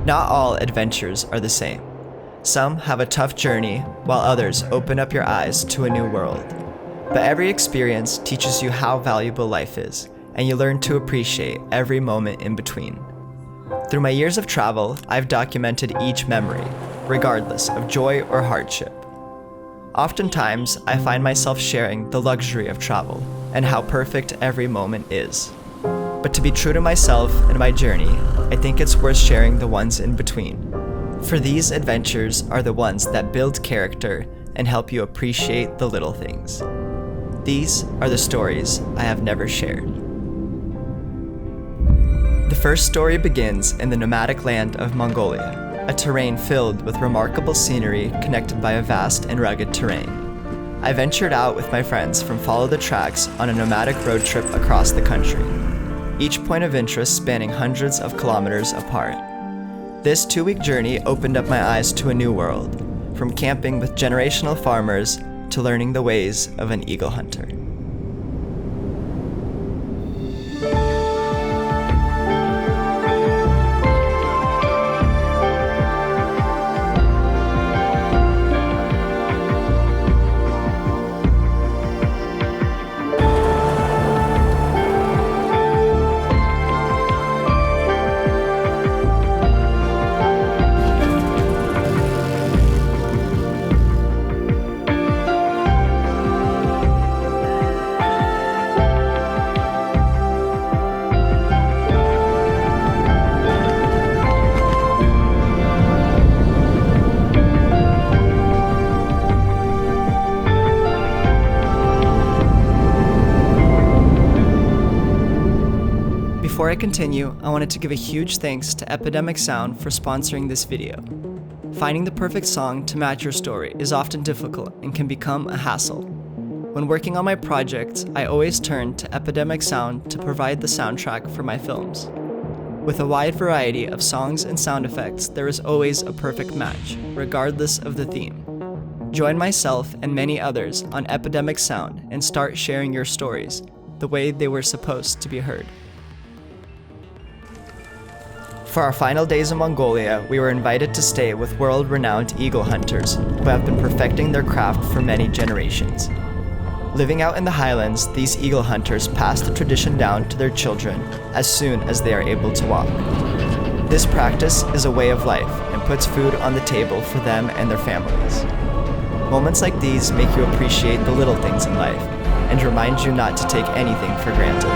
Not all adventures are the same. Some have a tough journey, while others open up your eyes to a new world. But every experience teaches you how valuable life is, and you learn to appreciate every moment in between. Through my years of travel, I've documented each memory, regardless of joy or hardship. Oftentimes, I find myself sharing the luxury of travel and how perfect every moment is. But to be true to myself and my journey, I think it's worth sharing the ones in between. For these adventures are the ones that build character and help you appreciate the little things. These are the stories I have never shared. The first story begins in the nomadic land of Mongolia, a terrain filled with remarkable scenery connected by a vast and rugged terrain. I ventured out with my friends from Follow the Tracks on a nomadic road trip across the country, each point of interest spanning hundreds of kilometers apart. This 2-week journey opened up my eyes to a new world, from camping with generational farmers to learning the ways of an eagle hunter. Before I continue, I wanted to give a huge thanks to Epidemic Sound for sponsoring this video. Finding the perfect song to match your story is often difficult and can become a hassle. When working on my projects, I always turn to Epidemic Sound to provide the soundtrack for my films. With a wide variety of songs and sound effects, there is always a perfect match, regardless of the theme. Join myself and many others on Epidemic Sound and start sharing your stories the way they were supposed to be heard. For our final days in Mongolia, we were invited to stay with world-renowned eagle hunters who have been perfecting their craft for many generations. Living out in the highlands, these eagle hunters pass the tradition down to their children as soon as they are able to walk. This practice is a way of life and puts food on the table for them and their families. Moments like these make you appreciate the little things in life and remind you not to take anything for granted.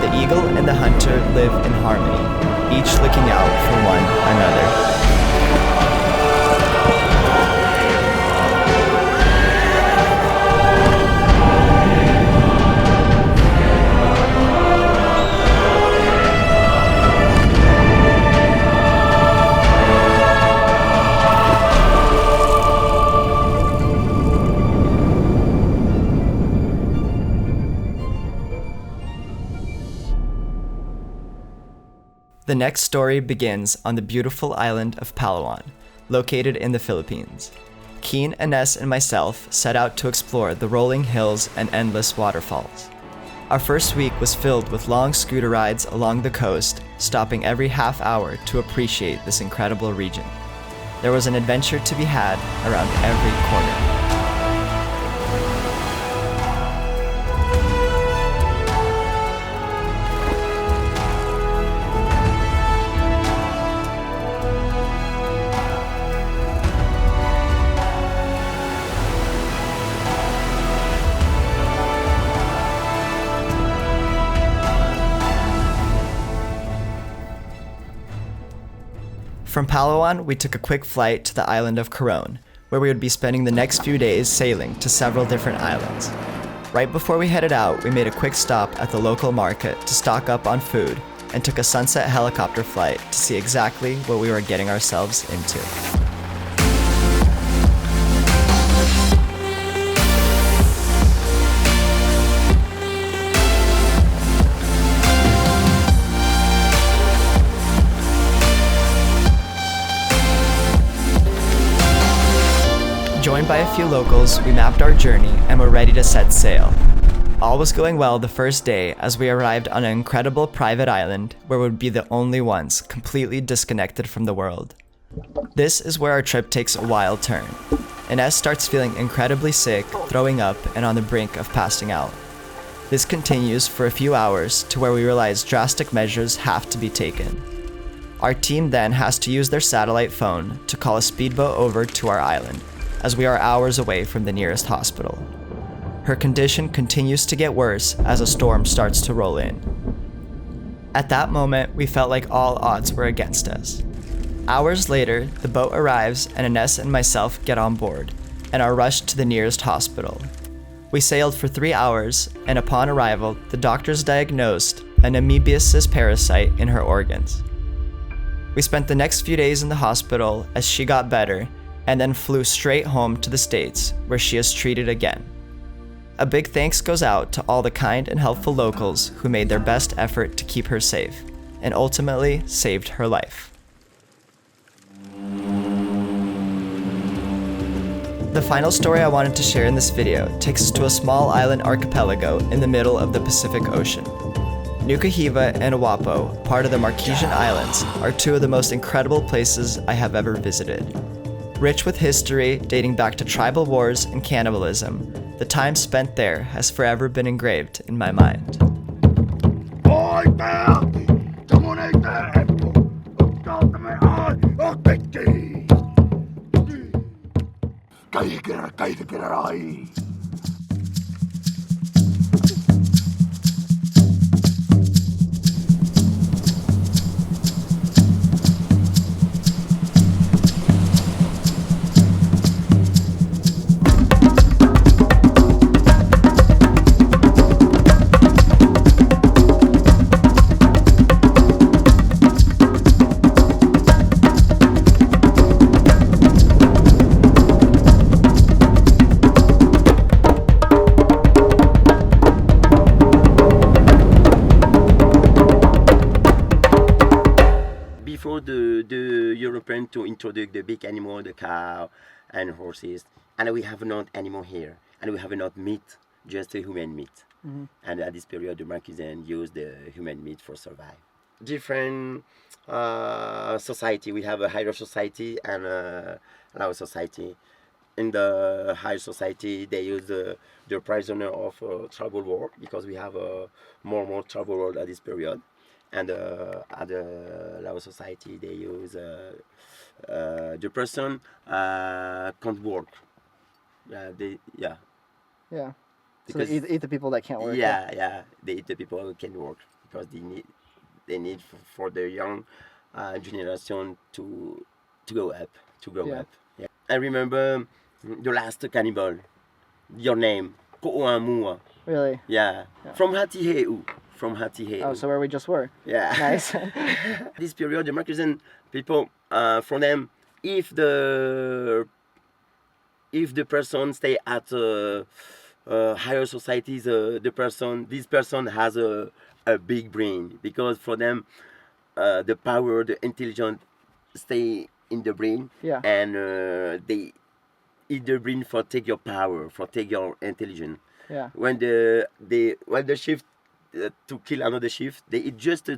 The eagle and the hunter live in harmony, each looking out for one another. The next story begins on the beautiful island of Palawan, located in the Philippines. Keen, Ines, and myself set out to explore the rolling hills and endless waterfalls. Our first week was filled with long scooter rides along the coast, stopping every half hour to appreciate this incredible region. There was an adventure to be had around every corner. From Palawan, we took a quick flight to the island of Coron, where we would be spending the next few days sailing to several different islands. Right before we headed out, we made a quick stop at the local market to stock up on food and took a sunset helicopter flight to see exactly what we were getting ourselves into. Joined by a few locals, we mapped our journey and were ready to set sail. All was going well the first day as we arrived on an incredible private island where we would be the only ones completely disconnected from the world. This is where our trip takes a wild turn. Ines starts feeling incredibly sick, throwing up, and on the brink of passing out. This continues for a few hours to where we realize drastic measures have to be taken. Our team then has to use their satellite phone to call a speedboat over to our island, as we are hours away from the nearest hospital. Her condition continues to get worse as a storm starts to roll in. At that moment, we felt like all odds were against us. Hours later, the boat arrives and Ines and myself get on board and are rushed to the nearest hospital. We sailed for 3 hours, and upon arrival, the doctors diagnosed an amoebiasis parasite in her organs. We spent the next few days in the hospital as she got better, and then flew straight home to the States, where she is treated again. A big thanks goes out to all the kind and helpful locals who made their best effort to keep her safe, and ultimately saved her life. The final story I wanted to share in this video takes us to a small island archipelago in the middle of the Pacific Ocean. Nuku Hiva and Oahu, part of the Marquesas Islands, are two of the most incredible places I have ever visited. Rich with history dating back to tribal wars and cannibalism, the time spent there has forever been engraved in my mind. Before the European to introduce the big animal, the cow and horses, and we have not animal here, and we have not meat, just a human meat. And at this period, the Marquesans use the human meat for survive. Different society. We have a higher society and a lower society. In the higher society, they use the prisoner of tribal war, because we have more tribal war at this period. And at the lower society, they use the person can't work. Yeah. So they eat the people that can't work. Yeah. They eat the people who can work, because they need for the young generation to grow up. Yeah. I remember the last cannibal. Your name, Ko'oamua. Really? Yeah. From Hatiheu. Oh, so where we just were. Yeah. Nice. This period, the Marquesan people, for them, if the person stay at higher societies, this person has a big brain, because for them, the power, the intelligence stay in the brain. Yeah. And they eat the brain for take your power, for take your intelligence. Yeah. When the shift to kill another shift, they eat just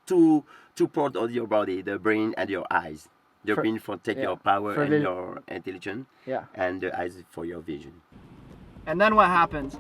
two parts of your body, the brain and your eyes. The brain for take your power and your intelligence. Yeah. And the eyes for your vision. And then what happens?